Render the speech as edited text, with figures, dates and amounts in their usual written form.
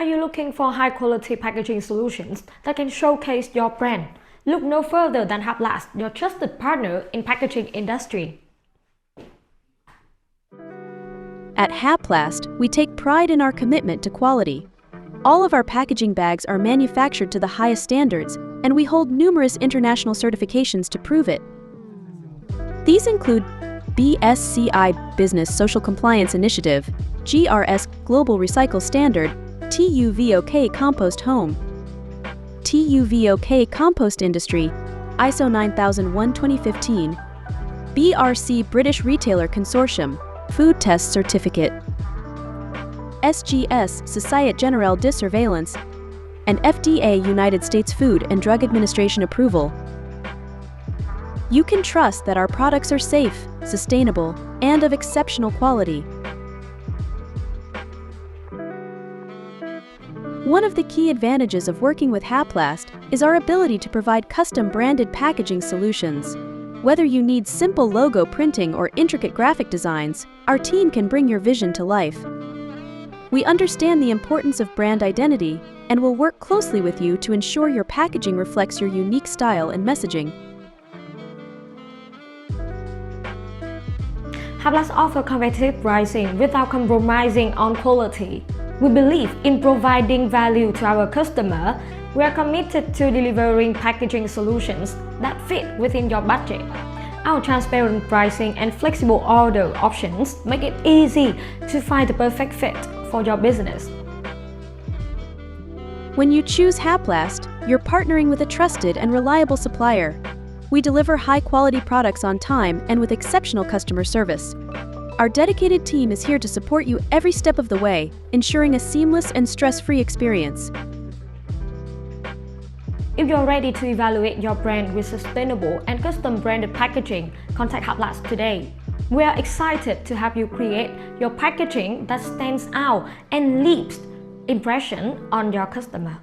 Are you looking for high-quality packaging solutions that can showcase your brand? Look no further than Haplast, your trusted partner in packaging industry. At Haplast, we take pride in our commitment to quality. All of our packaging bags are manufactured to the highest standards, and we hold numerous international certifications to prove it. These include BSCI Business Social Compliance Initiative, GRS Global Recycle Standard, TUVOK Compost Home, TUVOK Compost Industry, ISO 9001:2015, BRC British Retailer Consortium, Food Test Certificate, SGS Société Générale de Surveillance, and FDA United States Food and Drug Administration approval. You can trust that our products are safe, sustainable, and of exceptional quality. One of the key advantages of working with Haplast is our ability to provide custom-branded packaging solutions. Whether you need simple logo printing or intricate graphic designs, our team can bring your vision to life. We understand the importance of brand identity and will work closely with you to ensure your packaging reflects your unique style and messaging. Haplast offers competitive pricing without compromising on quality. We believe in providing value to our customer. We are committed to delivering packaging solutions that fit within your budget. Our transparent pricing and flexible order options make it easy to find the perfect fit for your business. When you choose Haplast, you're partnering with a trusted and reliable supplier. We deliver high-quality products on time and with exceptional customer service. Our dedicated team is here to support you every step of the way, ensuring a seamless and stress-free experience. If you're ready to evaluate your brand with sustainable and custom-branded packaging, contact Haplast today. We are excited to help you create your packaging that stands out and leaves impression on your customer.